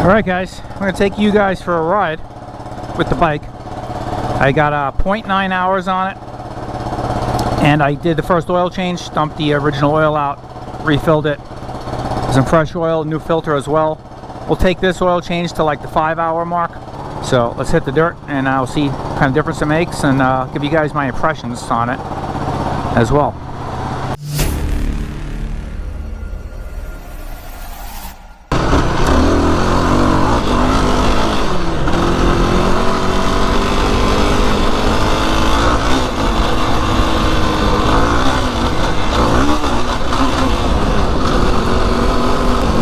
Alright guys, I'm going to take you guys for a ride with the bike. I got 0.9 hours on it, and I did the first oil change, dumped the original oil out, refilled it, some fresh oil, new filter as well. We'll take this oil change to like the 5-hour mark. So let's hit the dirt and I'll see what kind of difference it makes, and give you guys my impressions on it as well.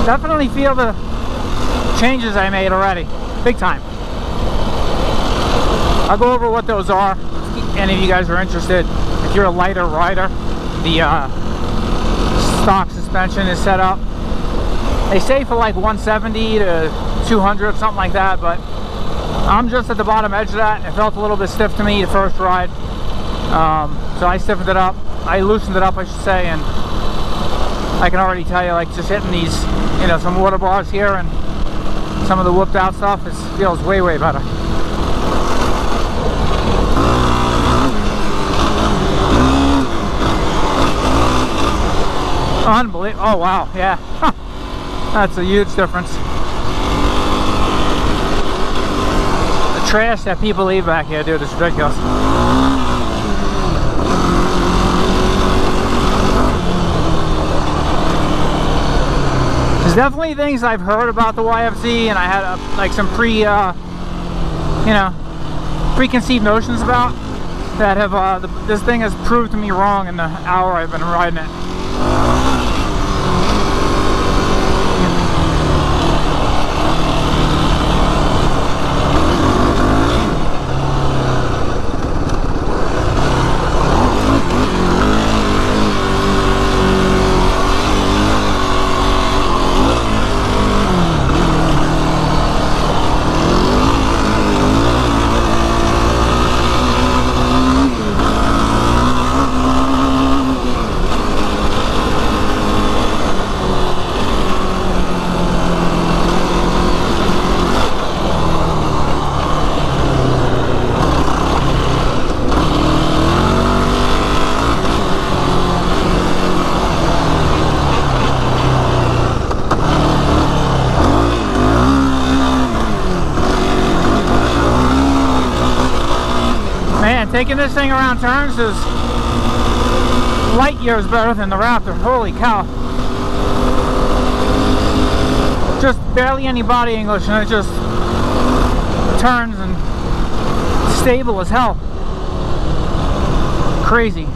Definitely feel the changes I made already, big time. I'll go over what those are if any of you guys are interested. If you're a lighter rider, the stock suspension is set up. They say for like 170 to 200, something like that, but I'm just at the bottom edge of that. It felt a little bit stiff to me the first ride, so I stiffened it up. I loosened it up, I should say, and I can already tell you, like, just hitting these, you know, some water bars here and some of the whooped out stuff, it feels way better. Unbelievable. Oh wow, yeah. That's a huge difference. The trash that people leave back here, dude, is ridiculous. There's definitely things I've heard about the YFZ, and I had like some preconceived notions about that have this thing has proved to me wrong in the hour I've been riding it. Taking this thing around turns is light years better than the Raptor. Holy cow. Just barely any body English, and it just turns and stable as hell. Crazy.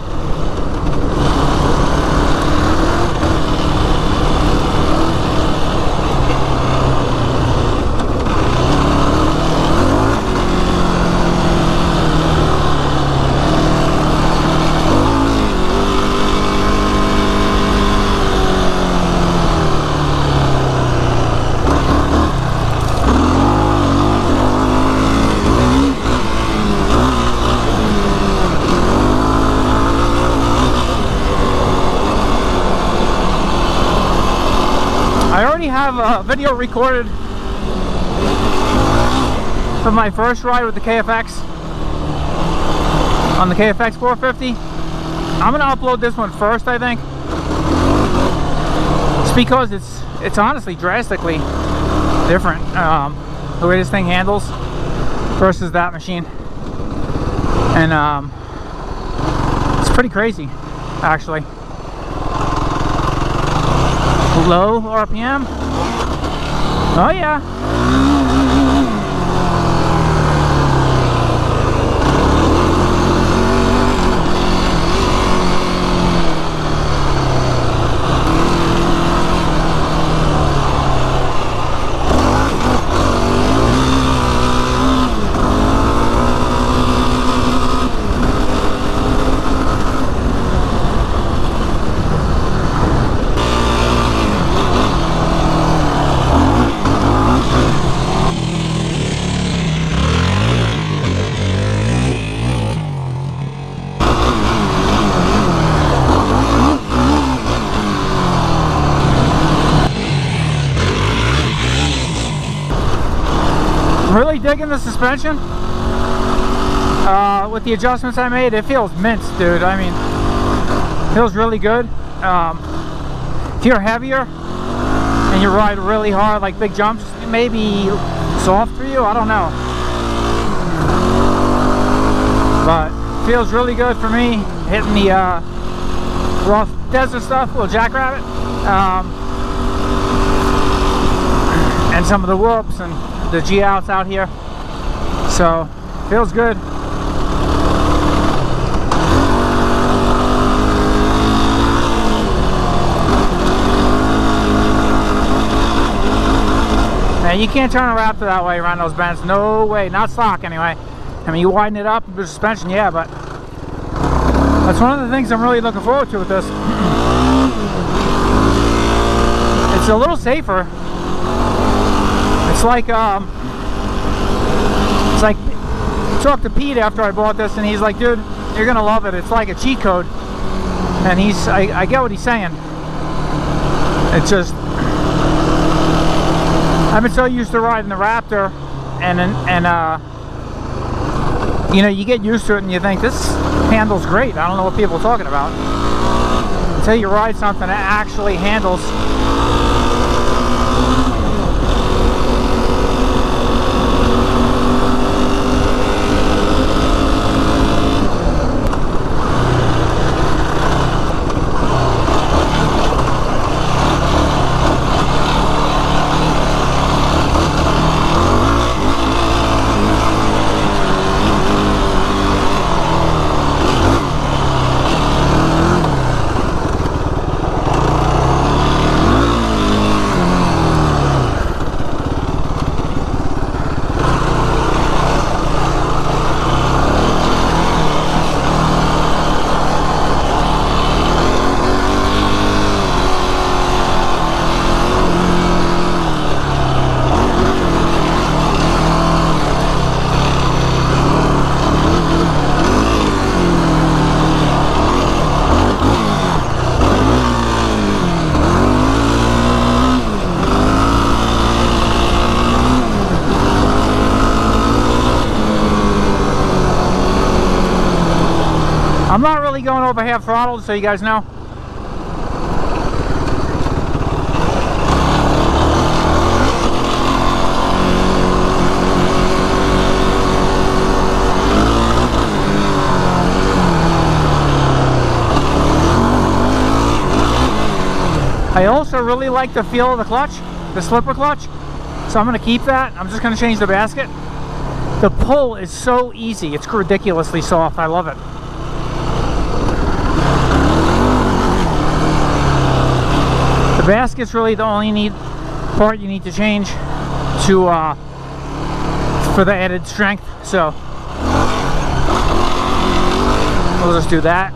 I already have a video recorded from my first ride with the KFX on the KFX 450. I'm gonna upload this one first, I think. It's because it's honestly drastically different, the way this thing handles versus that machine, and it's pretty crazy, actually. Low RPM. Oh yeah. digging the suspension. With the adjustments I made, it feels minced, dude. I mean, it feels really good. If you're heavier and you ride really hard, like big jumps, it may be soft for you, I don't know. But it feels really good for me, hitting the rough desert stuff, little jackrabbit, and some of the whoops and the G-outs out here. So, feels good. Now you can't turn a Raptor that way around those bends. No way. Not stock anyway. I mean, you widen it up with suspension, yeah, but that's one of the things I'm really looking forward to with this. It's a little safer. It's like talked to Pete after I bought this, and he's like, dude, you're gonna love it. It's like a cheat code. And I get what he's saying. It's just, I've been so used to riding the Raptor, and you know, you get used to it and you think this handles great. I don't know what people are talking about until you ride something that actually handles. I'm not really going over half throttle, so you guys know. I also really like the feel of the clutch, the slipper clutch, so I'm going to keep that. I'm just going to change the basket. The pull is so easy, it's ridiculously soft. I love it. The basket's really the only part you need to change to for the added strength, so we'll just do that.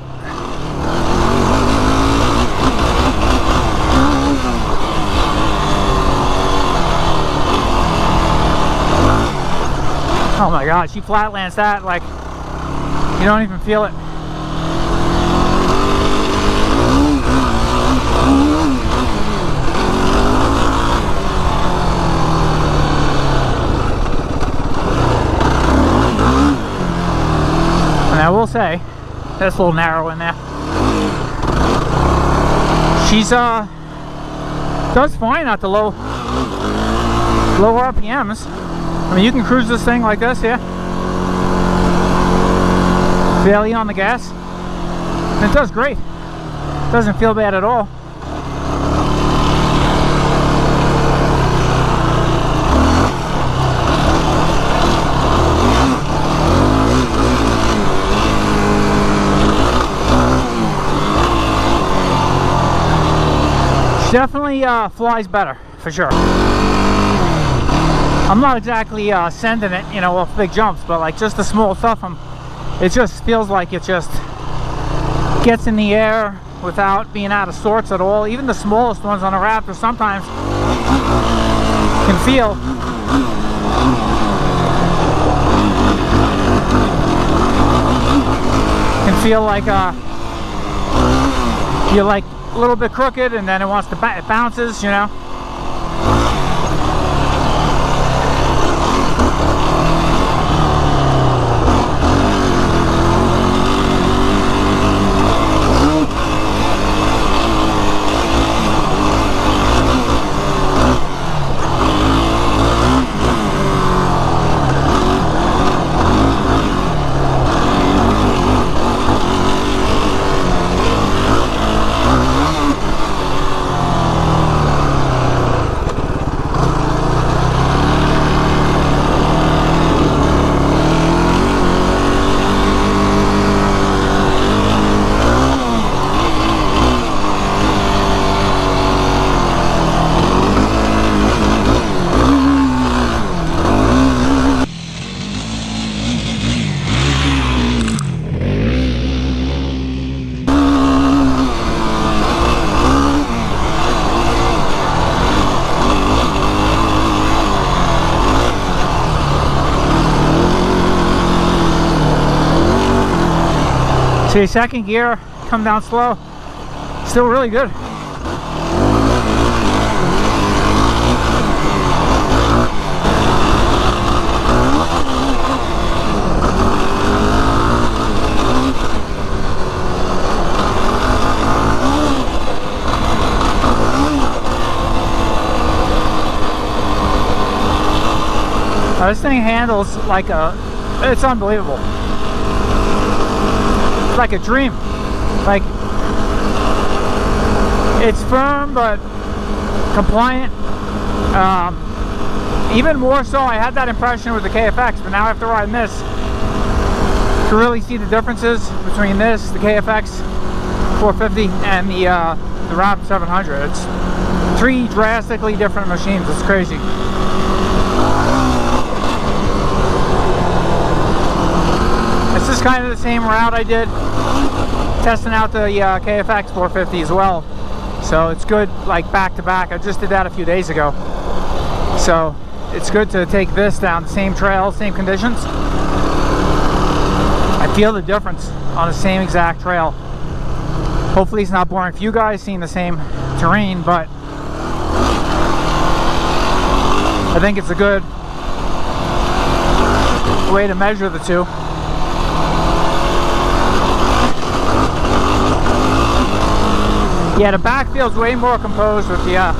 Oh my god, she flatlands that like you don't even feel it. And I will say, that's a little narrow in there. She's does fine at the low RPMs. I mean, you can cruise this thing like this, yeah. Barely on the gas. And it does great. Doesn't feel bad at all. Definitely flies better, for sure. I'm not exactly sending it, you know, off big jumps, but like just the small stuff, it just feels like it just gets in the air without being out of sorts at all. Even the smallest ones on a Raptor sometimes can feel like you're like a little bit crooked, and then it wants to it bounces, you know. See, second gear, come down slow, still really good. This thing handles like it's unbelievable. It's like a dream. Like, it's firm but compliant. Even more so, I had that impression with the KFX, but now after riding this, you can really see the differences between this, the KFX 450, and the Rapid 700. It's three drastically different machines. It's crazy. This is kind of the same route I did testing out the KFX 450 as well. So it's good, like back to back. I just did that a few days ago. So it's good to take this down the same trail, same conditions. I feel the difference on the same exact trail. Hopefully it's not boring for you guys seeing the same terrain, but I think it's a good way to measure the two. Yeah, the back feels way more composed with the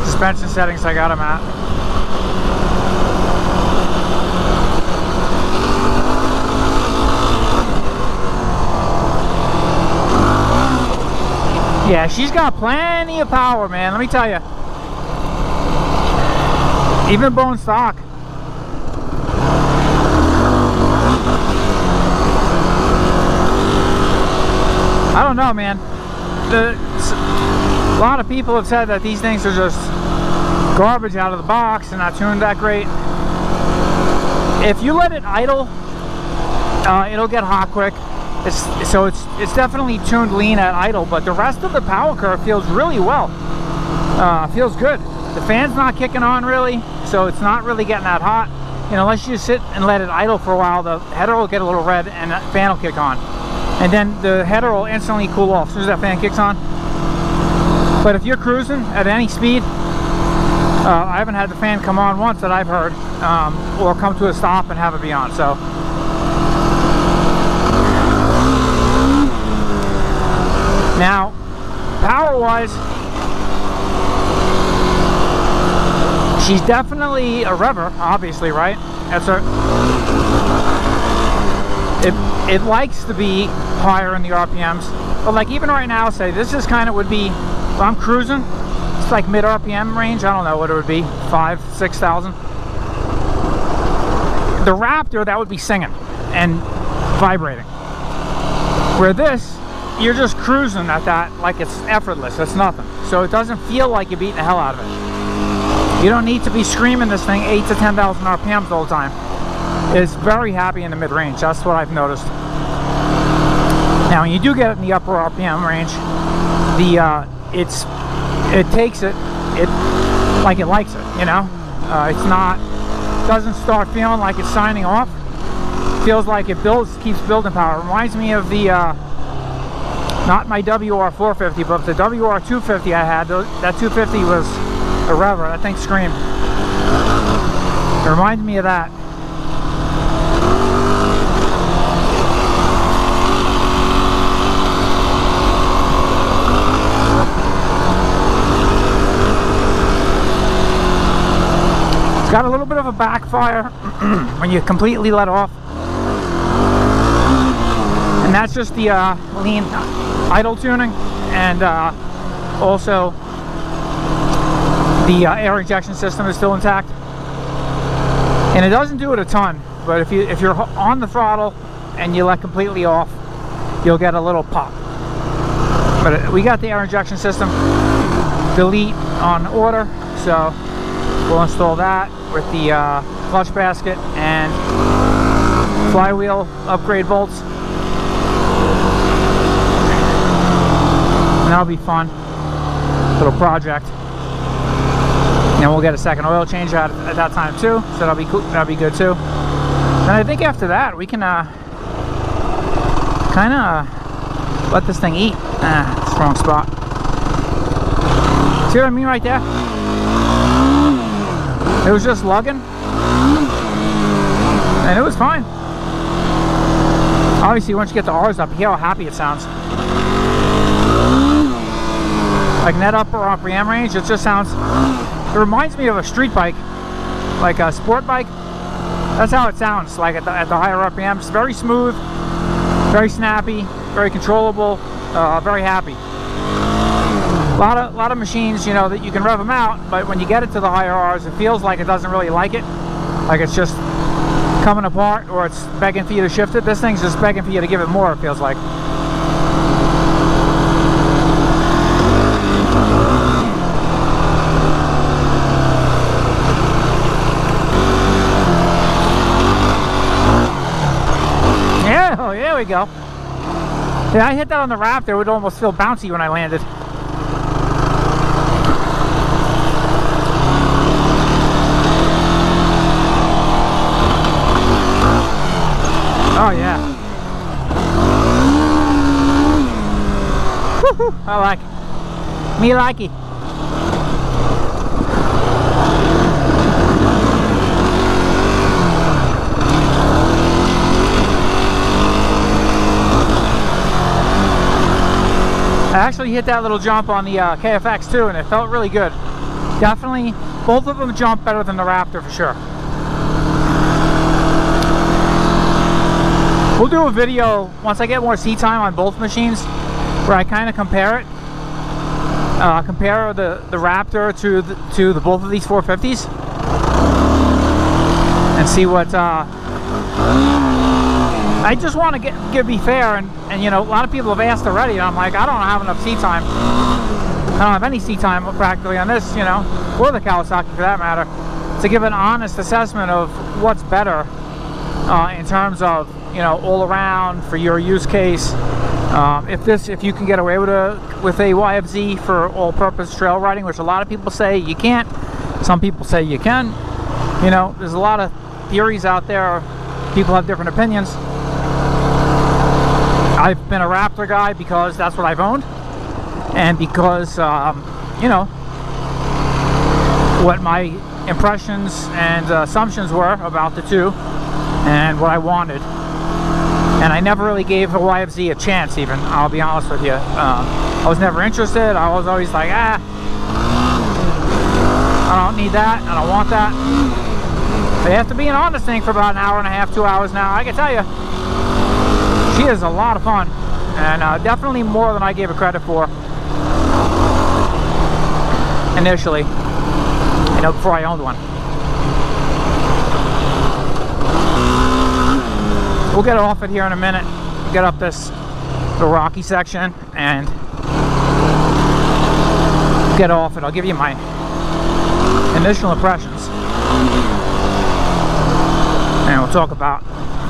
suspension settings I got them at. Yeah, she's got plenty of power, man, let me tell you. Even bone stock. I don't know, man. A lot of people have said that these things are just garbage out of the box and not tuned that great. If you let it idle, it'll get hot quick. It's definitely tuned lean at idle, but the rest of the power curve feels really well. Feels good. The fan's not kicking on really, so it's not really getting that hot. You know, unless you sit and let it idle for a while, the header will get a little red and the fan will kick on. And then the header will instantly cool off as soon as that fan kicks on. But if you're cruising at any speed, I haven't had the fan come on once that I've heard, or come to a stop and have it be on. So now, power-wise, she's definitely a rever, obviously, right? That's her. It likes to be higher in the RPMs, but like even right now, say this is kind of would be, if I'm cruising, it's like mid RPM range. I don't know what it would be, 5,000, 6,000. The Raptor, that would be singing and vibrating. Where this, you're just cruising at that like it's effortless, it's nothing. So it doesn't feel like you're beating the hell out of it. You don't need to be screaming this thing 8,000 to 10,000 RPMs the whole time. It's very happy in the mid-range. That's what I've noticed. Now, when you do get it in the upper RPM range, it takes it like it likes it. You know, it's not, doesn't start feeling like it's signing off. It feels like it keeps building power. It reminds me of the not my WR450, but the WR250 I had. That 250 was a rever. That thing screamed. It reminds me of that. Got a little bit of a backfire when you completely let off, and that's just the lean idle tuning, and also the air injection system is still intact, and it doesn't do it a ton, but if you're on the throttle and you let completely off, you'll get a little pop. But we got the air injection system delete on order, so we'll install that with the clutch basket and flywheel upgrade bolts. And that'll be fun. Little project. And we'll get a second oil change out at that time too, so that'll be cool. That'll be good too. And I think after that we can kind of let this thing eat. It's the wrong spot. See what I mean right there? It was just lugging, and it was fine. Obviously, once you get the R's up, you hear how happy it sounds. Like net upper RPM range, it just sounds, it reminds me of a street bike, like a sport bike. That's how it sounds, like at the higher RPMs. Very smooth, very snappy, very controllable, very happy. A lot of machines, you know, that you can rev them out, but when you get it to the higher R's, it feels like it doesn't really like it. Like it's just coming apart, or it's begging for you to shift it. This thing's just begging for you to give it more, it feels like. Yeah, oh, there we go. Yeah, I hit that on the Raptor. It would almost feel bouncy when I landed. Oh yeah. Woohoo! I like it. Me like it. I actually hit that little jump on the KFX too, and it felt really good. Definitely, both of them jump better than the Raptor for sure. We'll do a video once I get more seat time on both machines, where I kind of compare it, compare the Raptor to the both of these 450s, and see what. I just want to be fair, and you know, a lot of people have asked already, and I'm like, I don't have enough seat time. I don't have any seat time practically on this, you know, or the Kawasaki for that matter, to give an honest assessment of what's better in terms of, you know, all around for your use case. If you can get away with a YFZ for all-purpose trail riding, which a lot of people say you can't. Some people say you can. You know, there's a lot of theories out there. People have different opinions. I've been a Raptor guy because that's what I've owned, and because you know, what my impressions and assumptions were about the two, and what I wanted. And I never really gave a YFZ a chance, even, I'll be honest with you. I was never interested. I was always like, I don't need that, I don't want that. But after being on this thing for about an hour and a half, 2 hours now, I can tell you, she is a lot of fun. And definitely more than I gave her credit for initially, you know, before I owned one. We'll get off it here in a minute, get up this little rocky section, and get off it. I'll give you my initial impressions, and we'll talk about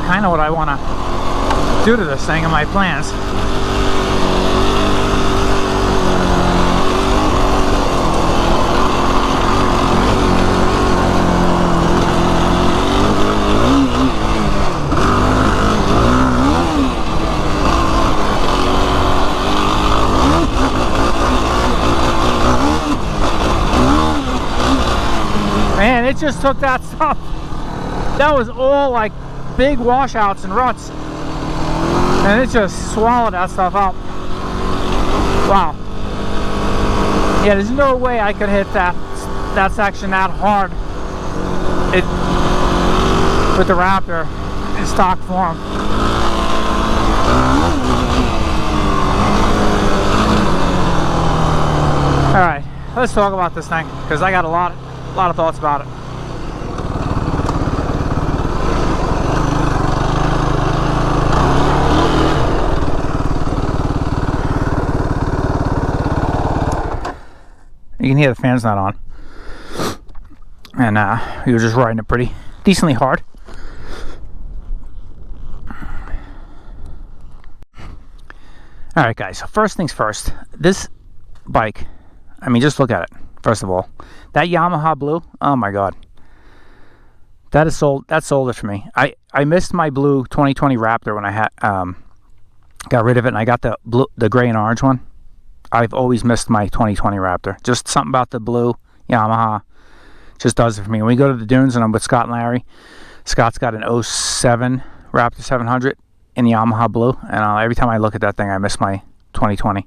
kind of what I want to do to this thing and my plans. Man, it just took that stuff. That was all like big washouts and ruts, and it just swallowed that stuff up. Wow. Yeah, there's no way I could hit that section that hard with the Raptor in stock form. All right, let's talk about this thing, because I got a lot of thoughts about it. You can hear the fan's not on, and we were just riding it pretty decently hard. All right, guys, so first things first, this bike, I mean, just look at it. First of all, that Yamaha blue, oh my god, that sold it for me. I missed my blue 2020 Raptor when I got rid of it, and I got the blue, the gray and orange one. I've always missed my 2020 Raptor. Just something about the blue Yamaha just does it for me. When we go to the dunes and I'm with Scott and Larry, Scott's got an 07 Raptor 700 in the Yamaha blue, and every time I look at that thing, I miss my 2020.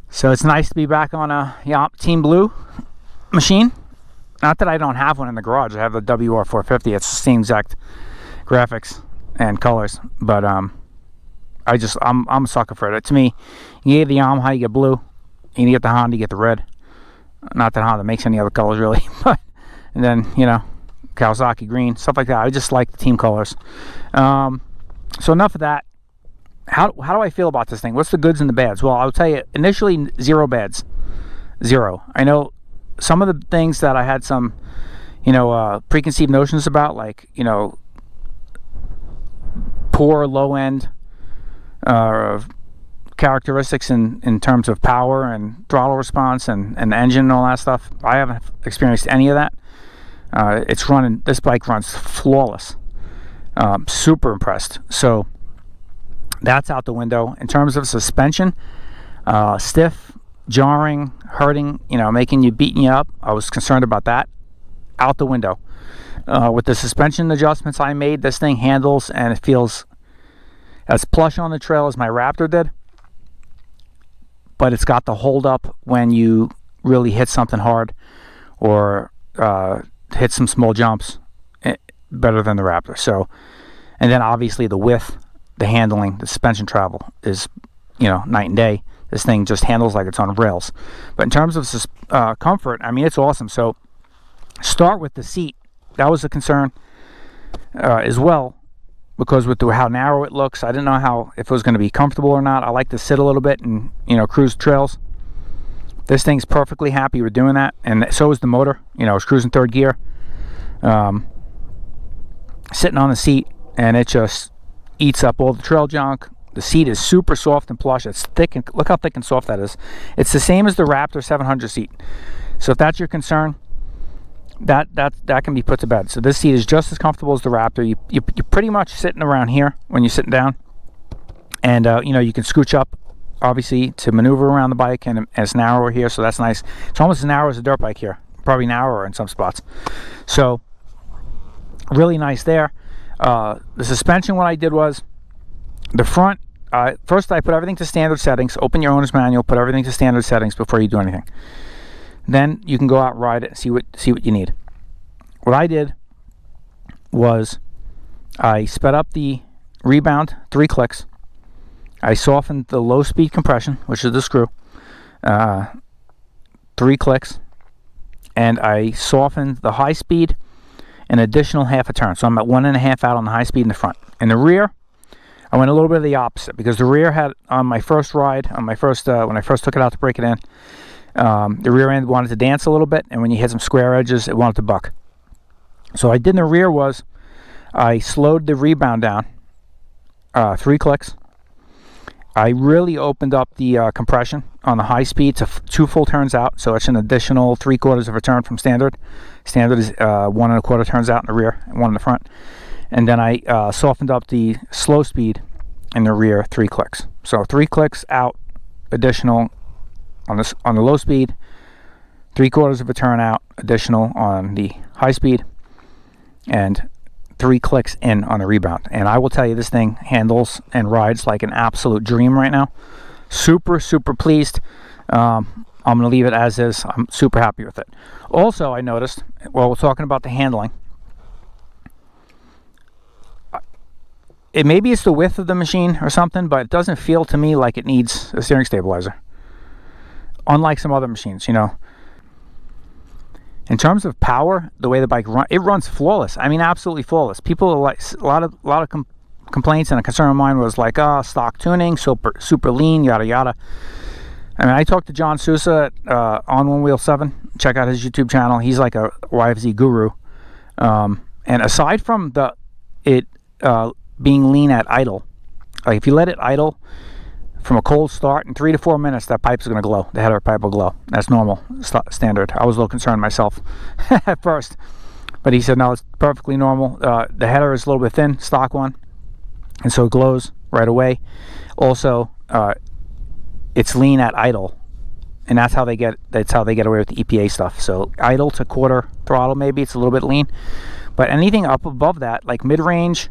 So it's nice to be back on a Team Blue machine. Not that I don't have one in the garage. I have the WR450. It's the same exact graphics and colors, but I'm a sucker for it. To me, you get the Yamaha, you get blue. You get the Honda, you get the red. Not that Honda makes any other colors really, but and then Kawasaki green, stuff like that. I just like the team colors. So enough of that. How do I feel about this thing? What's the goods and the bads? Well, I'll tell you, initially, zero bads. Zero. I know some of the things that I had some, preconceived notions about, like, poor low-end characteristics in terms of power and throttle response and the engine and all that stuff. I haven't experienced any of that. This bike runs flawless. Super impressed. So that's out the window. In terms of suspension, stiff, jarring, hurting, beating you up. I was concerned about that. Out the window. With the suspension adjustments I made, this thing handles and it feels as plush on the trail as my Raptor did. But it's got the hold up when you really hit something hard or hit some small jumps better than the Raptor. So, and then obviously the width, the handling, the suspension travel is, night and day. This thing just handles like it's on rails. But in terms of comfort, it's awesome. So start with the seat. That was a concern as well, because with how narrow it looks, I didn't know if it was going to be comfortable or not. I like to sit a little bit and cruise trails. This thing's perfectly happy with doing that, and so is the motor. It's cruising third gear, sitting on the seat, and it just eats up all the trail junk. The seat is super soft and plush. It's thick, and look how thick and soft that is. It's the same as the Raptor 700 seat. So if that's your concern, that can be put to bed. So this seat is just as comfortable as the Raptor. You're pretty much sitting around here when you're sitting down, and you can scooch up, obviously, to maneuver around the bike, and it's narrower here, so that's nice. It's almost as narrow as a dirt bike here, probably narrower in some spots. So really nice there. The suspension, what I did was the front. First, I put everything to standard settings. Open your owner's manual. Put everything to standard settings before you do anything. Then you can go out and ride it and see what you need. What I did was I sped up the rebound 3 clicks. I softened the low speed compression, which is the screw, 3 clicks, and I softened the high speed an additional half a turn. So I'm at 1.5 out on the high speed in the front. In the rear, I went a little bit of the opposite, because the rear had, on my first ride, when I first took it out to break it in, the rear end wanted to dance a little bit, and when you hit some square edges, it wanted to buck. So what I did in the rear was I slowed the rebound down 3 clicks. I really opened up the compression on the high speed to 2 full turns out, so it's an additional 3/4 of a turn from standard. Standard is 1.25 turns out in the rear, 1 in the front. And then I softened up the slow speed in the rear 3 clicks. So 3 clicks out, additional on the low speed, 3/4 of a turn out, additional on the high speed, and 3 clicks in on the rebound. And I will tell you, this thing handles and rides like an absolute dream right now. Super, super pleased. I'm going to leave it as is. I'm super happy with it. Also, I noticed, while we're talking about the handling, maybe it's the width of the machine or something, but it doesn't feel to me like it needs a steering stabilizer. Unlike some other machines, In terms of power, the way the bike runs, it runs flawless. Absolutely flawless. People are like, a lot of complaints, and a concern of mine was like, stock tuning, super lean, yada yada. I talked to John Sousa on One Wheel 7. Check out his YouTube channel. He's like a YFZ guru. And aside from being lean at idle, like if you let it idle from a cold start, in 3 to 4 minutes, that pipe's going to glow. The header pipe will glow. That's normal, standard. I was a little concerned myself at first, but he said no, it's perfectly normal. The header is a little bit thin, stock one, and so it glows right away. Also, it's lean at idle, and that's how they get away with the EPA stuff. So idle to quarter throttle, maybe it's a little bit lean, but anything up above that, like mid-range,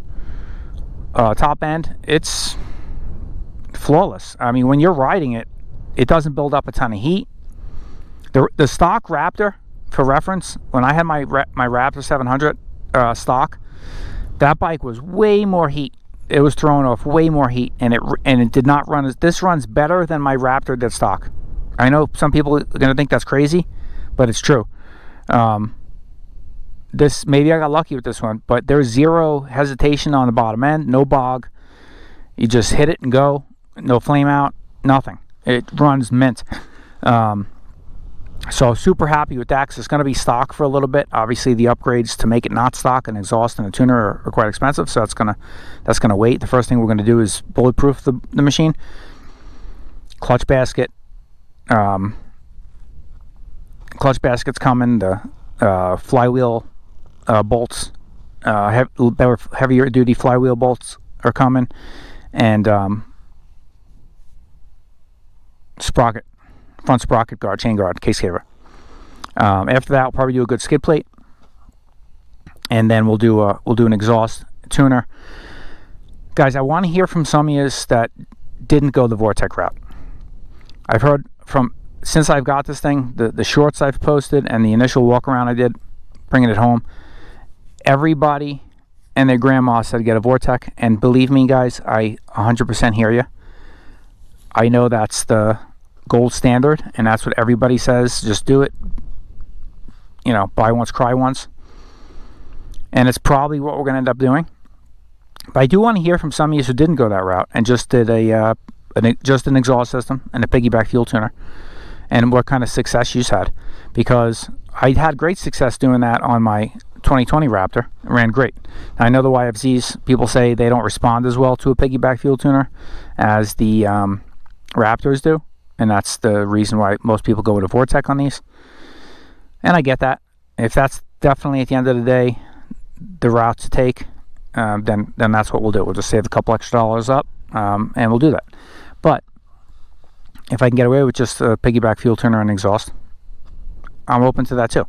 top end, it's flawless. I mean, when you're riding it, it doesn't build up a ton of heat. The stock Raptor, for reference, when I had my Raptor 700 stock, that bike was way more heat. It was throwing off way more heat, and it did not run as. This runs better than my Raptor did stock. I know some people are going to think that's crazy, but it's true. This, maybe I got lucky with this one, but there's zero hesitation on the bottom end, no bog. You just hit it and go, no flame out, nothing. It runs mint. So super happy with that, because it's going to be stock for a little bit. Obviously, the upgrades to make it not stock, and exhaust and a tuner are quite expensive, so that's gonna wait. The first thing we're going to do is bulletproof the machine. Clutch basket. Clutch basket's coming. The flywheel bolts, heavier duty flywheel bolts are coming, and sprocket, front sprocket guard, chain guard, case caver. After that, we'll probably do a good skid plate, and then we'll do an exhaust tuner. Guys, I want to hear from some of you that didn't go the Vortec route. I've heard from, since I've got this thing, the shorts I've posted and the initial walk around I did, bringing it home, everybody and their grandma said get a Vortec, and believe me, guys, I 100% hear you. I know that's the gold standard, and that's what everybody says. Just do it. You know, buy once, cry once. And it's probably what we're going to end up doing. But I do want to hear from some of you who didn't go that route and just did just an exhaust system and a piggyback fuel tuner, and what kind of success you've had. Because I had great success doing that on my 2020 Raptor. It ran great. I know the YFZs, people say they don't respond as well to a piggyback fuel tuner as the Raptors do, and that's the reason why most people go with a Vortec on these. And I get that. If that's definitely at the end of the day the route to take, then that's what we'll do. We'll just save a couple extra dollars up, and we'll do that. But if I can get away with just a piggyback fuel tuner and exhaust, I'm open to that too.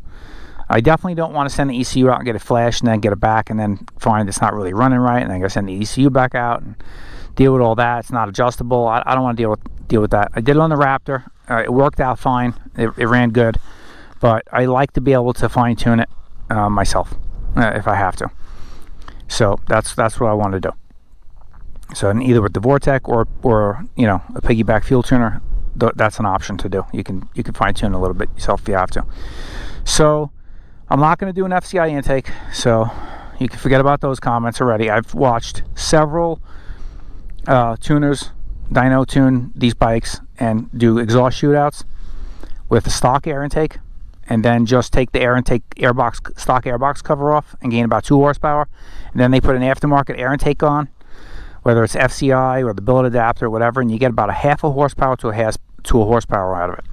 I definitely don't want to send the ECU out and get it flashed and then get it back and then find it's not really running right, and then I gotta send the ECU back out and deal with all that. It's not adjustable. I don't want to deal with that. I did it on the Raptor. It worked out fine. It ran good, but I like to be able to fine tune it myself if I have to. So that's what I want to do. So either with the Vortec or you know, a piggyback fuel tuner, that's an option to do. You can fine tune a little bit yourself if you have to. So I'm not going to do an FCI intake, so you can forget about those comments already. I've watched several tuners dyno tune these bikes and do exhaust shootouts with the stock air intake, and then just take the stock airbox cover off and gain about 2 horsepower, and then they put an aftermarket air intake on, whether it's FCI or the billet adapter or whatever, and you get about a half a horsepower to a horsepower out of it.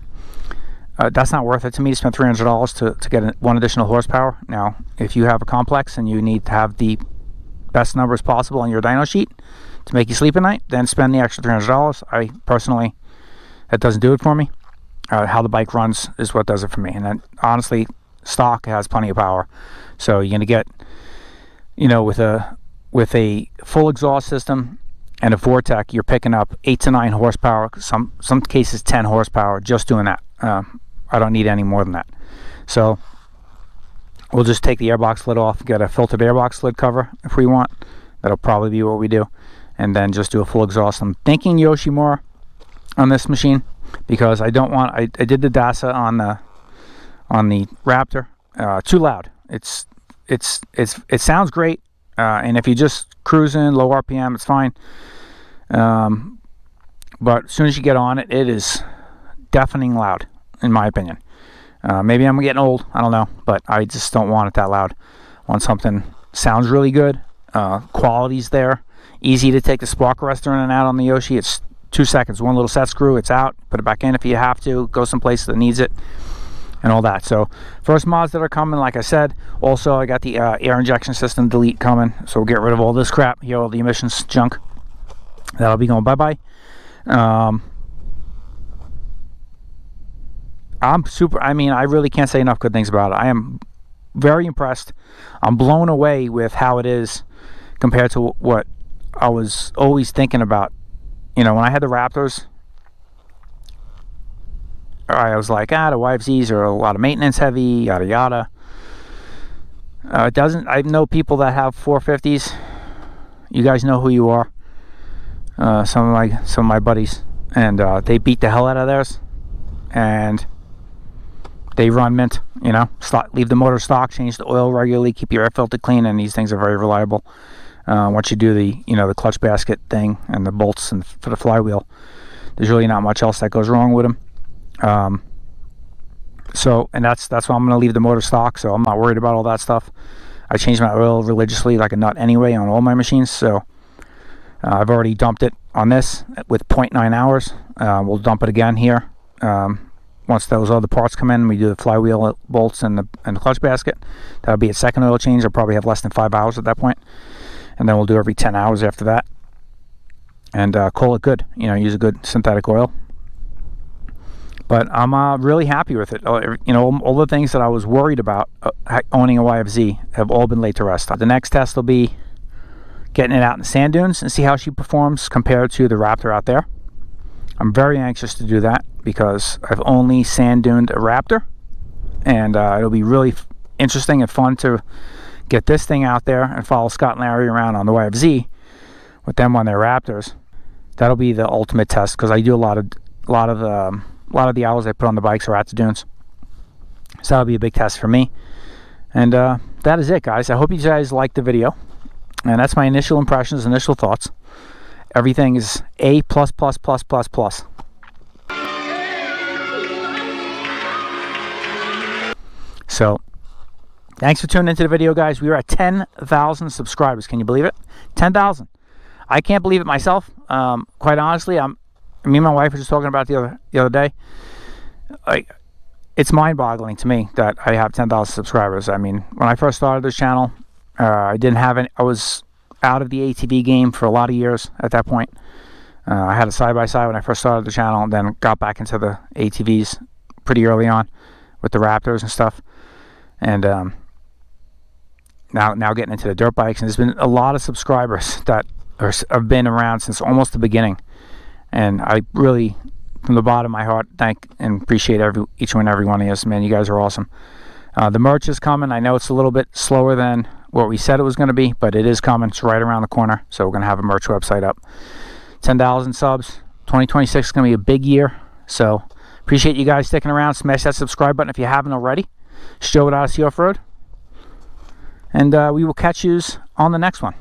That's not worth it to me to spend $300 to get one additional horsepower. Now, if you have a complex and you need to have the best numbers possible on your dyno sheet to make you sleep at night, then spend the extra $300. I personally, that doesn't do it for me. How the bike runs is what does it for me. And then, honestly, stock has plenty of power. So you're going to get, you know, with a full exhaust system and a Vortec, you're picking up 8 to 9 horsepower, some cases 10 horsepower just doing that. I don't need any more than that. So we'll just take the airbox lid off, get a filtered airbox lid cover if we want. That'll probably be what we do. And then just do a full exhaust. I'm thinking Yoshimura on this machine, because I don't want, I did the DASA on the Raptor. Too loud. It sounds great, and if you just cruising low RPM, it's fine. But as soon as you get on it, it is deafening loud, in my opinion. Maybe I'm getting old, I don't know, but I just don't want it that loud. I want something sounds really good, quality's there, easy to take the spark arrestor in and out on the Yoshi. It's 2 seconds, one little set screw, it's out, put it back in if you have to, go someplace that needs it, and all that. So first mods that are coming, like I said. Also, I got the air injection system delete coming, so we'll get rid of all this crap here, all the emissions junk. That'll be going bye-bye. I'm super, I mean, I really can't say enough good things about it. I am very impressed. I'm blown away with how it is compared to what I was always thinking about. You know, when I had the Raptors, I was like, the YFZs are a lot of maintenance heavy, yada yada. It doesn't, I know people that have 450s. You guys know who you are. Some of my buddies, and they beat the hell out of theirs, and they run mint. You know, leave the motor stock, change the oil regularly, keep your air filter clean, and these things are very reliable. Once you do the clutch basket thing and the bolts and for the flywheel, there's really not much else that goes wrong with them. So, and that's why I'm going to leave the motor stock, so I'm not worried about all that stuff. I change my oil religiously like a nut anyway on all my machines, so I've already dumped it on this with 0.9 hours. We'll dump it again here. Once those other parts come in, we do the flywheel bolts and the clutch basket. That'll be a second oil change. I'll probably have less than 5 hours at that point. And then we'll do every 10 hours after that. And call it good. You know, use a good synthetic oil. But I'm really happy with it. You know, all the things that I was worried about owning a YFZ have all been laid to rest. The next test will be getting it out in the sand dunes and see how she performs compared to the Raptor out there. I'm very anxious to do that because I've only sand duned a Raptor, and it'll be really interesting and fun to get this thing out there and follow Scott and Larry around on the YFZ with them on their Raptors. That'll be the ultimate test because I do a lot of the hours I put on the bikes are at the dunes, so that'll be a big test for me. And that is it, guys. I hope you guys liked the video, and that's my initial impressions, initial thoughts. Everything is A+++++. So, thanks for tuning into the video, guys. We are at 10,000 subscribers. Can you believe it? 10,000. I can't believe it myself. Quite honestly, me and my wife were just talking about it the other day. It's mind-boggling to me that I have 10,000 subscribers. I mean, when I first started this channel, I didn't have any. I was out of the ATV game for a lot of years at that point. I had a side-by-side when I first started the channel, and then got back into the ATVs pretty early on with the Raptors and stuff. And now getting into the dirt bikes, and there's been a lot of subscribers that have been around since almost the beginning. And I really, from the bottom of my heart, thank and appreciate each and every one of you. Man, you guys are awesome. The merch is coming. I know it's a little bit slower than what we said it was going to be, but it is coming. It's right around the corner. So we're going to have a merch website up. 10,000 subs. 2026 is going to be a big year. So appreciate you guys sticking around. Smash that subscribe button if you haven't already. Show it Odyssey Off-Road. And we will catch yous on the next one.